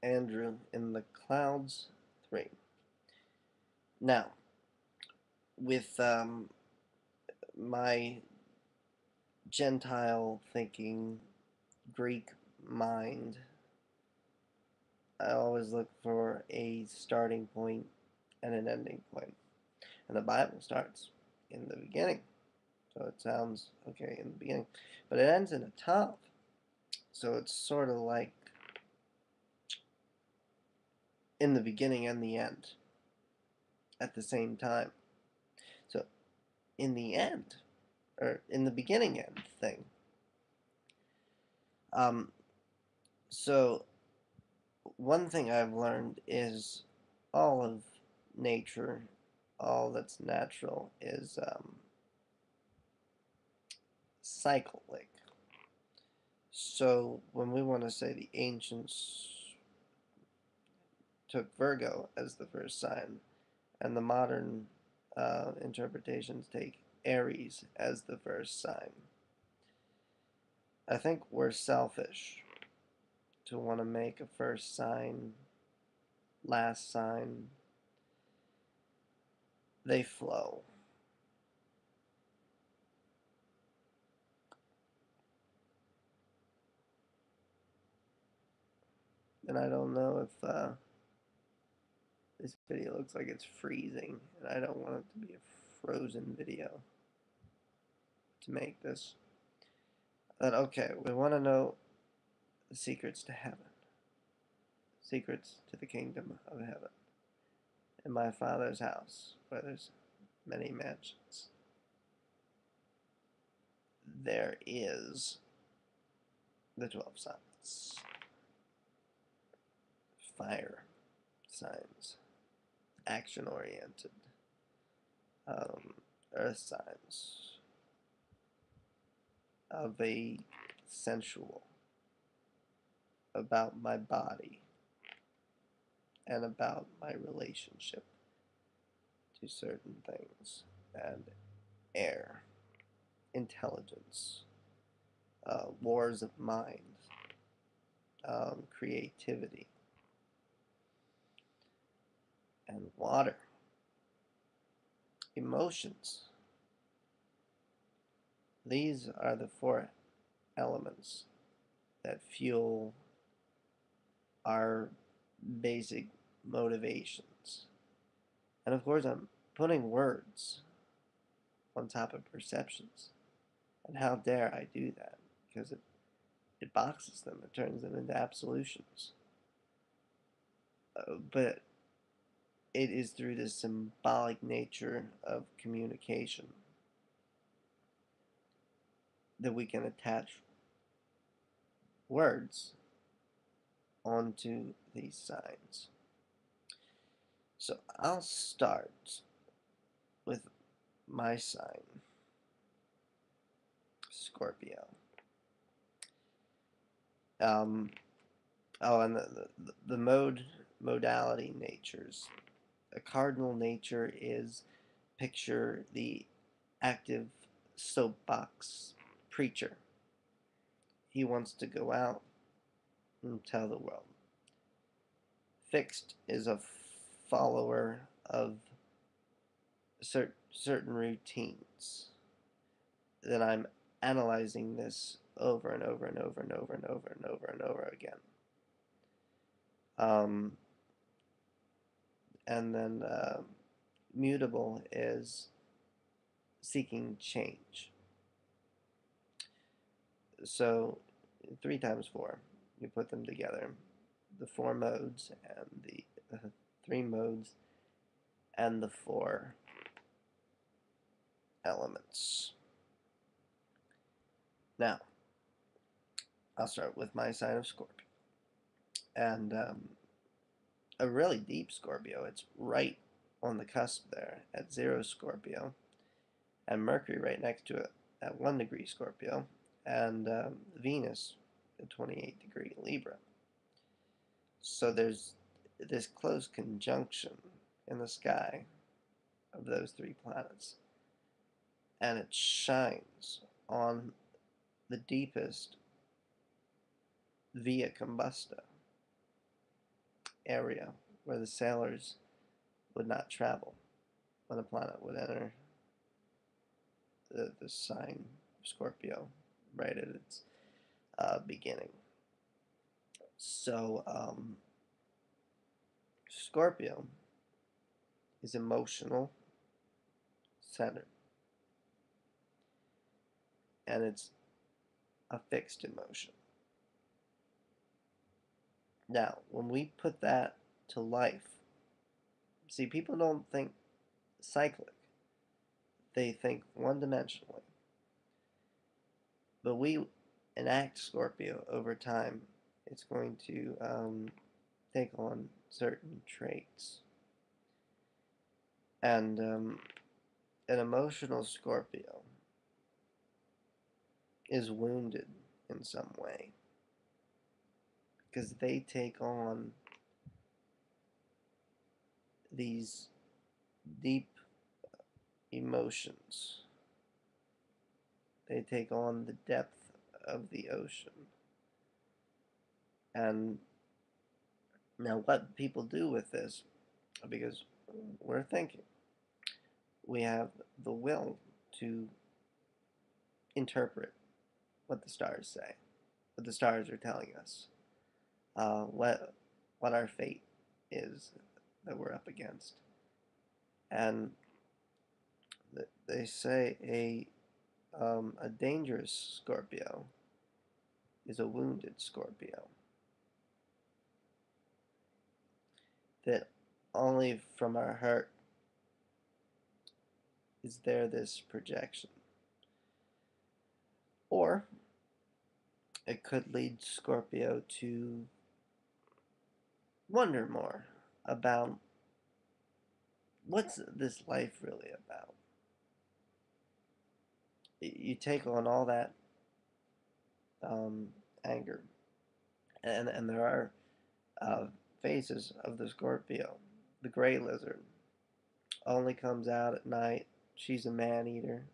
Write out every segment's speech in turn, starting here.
Andrew in the Clouds 3. Now, with my Gentile thinking Greek mind, I always look for a starting point and an ending point. And the Bible starts in the beginning. So it sounds okay in the beginning. But it ends in a top. So it's sort of like in the beginning and the end at the same time. So in the end, or in the beginning end thing. Um, so one thing I've learned is all of nature, all that's natural is cyclic. So when we want to say the ancients took Virgo as the first sign, and the modern interpretations take Aries as the first sign, I think we're selfish to want to make a first sign, last sign. They flow. And I don't know if this video looks like it's freezing, and I don't want it to be a frozen video to make this. But okay, we want to know the secrets to heaven, secrets to the kingdom of heaven. In my Father's house, where there's many mansions, there is the 12 signs, fire signs, action oriented, earth signs of a sensual, about my body, and about my relationship to certain things, and air, intelligence, wars of mind, creativity, and water, emotions. These are the four elements that fuel our basic motivations. And of course, I'm putting words on top of perceptions. And how dare I do that? Because it boxes them, it turns them into absolutions. But it is through the symbolic nature of communication that we can attach words onto these signs. So I'll start with my sign, Scorpio. And the modality natures. A cardinal nature is, picture the active soapbox preacher. He wants to go out and tell the world. Fixed is a follower of certain routines. Then I'm analyzing this over and over and over and over and over and over and over again. And then mutable is seeking change. So 3 times 4, you put them together, the 4 modes and the 3 modes and the 4 elements. Now, I'll start with my sign of Scorpio. And a really deep Scorpio. It's right on the cusp there at 0 Scorpio, and Mercury right next to it at 1 degree Scorpio, and Venus at 28 degree Libra. So there's this close conjunction in the sky of those 3 planets, and it shines on the deepest via combusta area where the sailors would not travel when a planet would enter the sign of Scorpio right at its beginning. So, Scorpio is emotional centered, and it's a fixed emotion. Now, when we put that to life, see, people don't think cyclic, they think one dimensionally. But we enact Scorpio over time, it's going to take on certain traits. And an emotional Scorpio is wounded in some way because they take on these deep emotions. They take on the depth of the ocean. And now, what people do with this, because we're thinking, we have the will to interpret what the stars say, what the stars are telling us, what our fate is that we're up against. And they say a dangerous Scorpio is a wounded Scorpio. That only from our heart is there this projection. Or it could lead Scorpio to wonder more about what's this life really about. You take on all that anger, and there are phases of the Scorpio. The gray lizard only comes out at night. She's a man eater.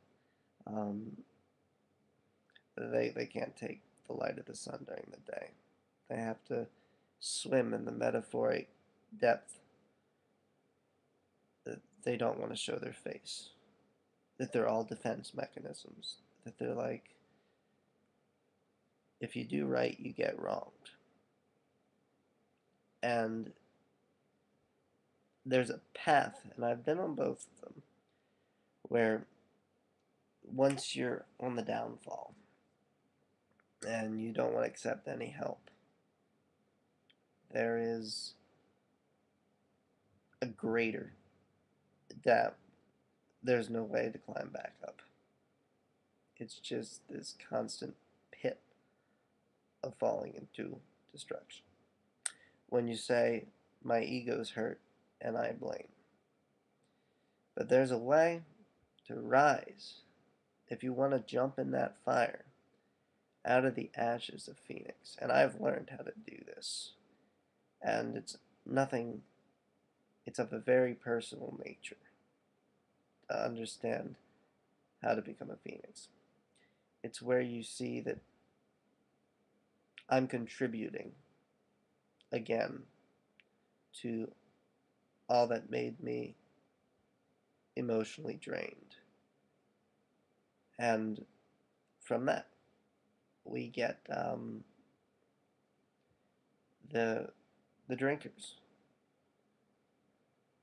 Um, they can't take the light of the sun during the day. They have to swim in the metaphoric depth that they don't want to show their face. That they're all defense mechanisms. That they're like, if you do right, you get wronged. And there's a path, and I've been on both of them, where once you're on the downfall and you don't want to accept any help, there is a greater depth. There's no way to climb back up. It's just this constant pit of falling into destruction. When you say, my ego's hurt and I blame. But there's a way to rise if you want to jump in that fire out of the ashes of Phoenix. And I've learned how to do this. And it's nothing, it's of a very personal nature to understand how to become a Phoenix. It's where you see that I'm contributing again to all that made me emotionally drained. And from that, we get the drinkers,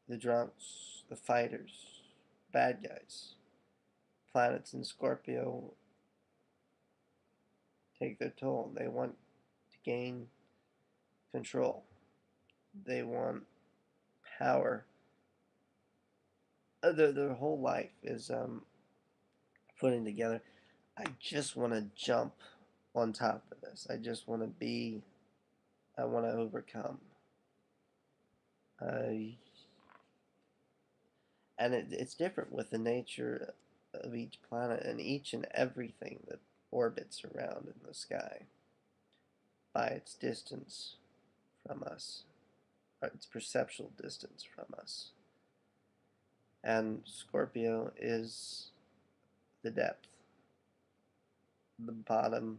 the drunks, the fighters, bad guys. Planets in Scorpio take their toll. They want to gain control. They want power. Their whole life is putting together. I just want to jump on top of this. I just want to be. I want to overcome. And it's different with the nature of each planet and each and everything that orbits around in the sky by its distance from us, or its perceptual distance from us. And Scorpio is the depth, the bottom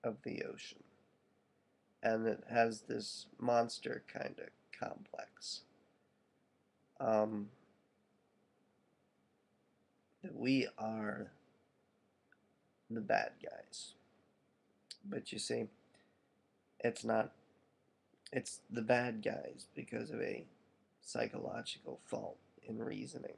of the ocean. And it has this monster kind of complex. That we are the bad guys. But you see, it's not, it's the bad guys because of a psychological fault in reasoning.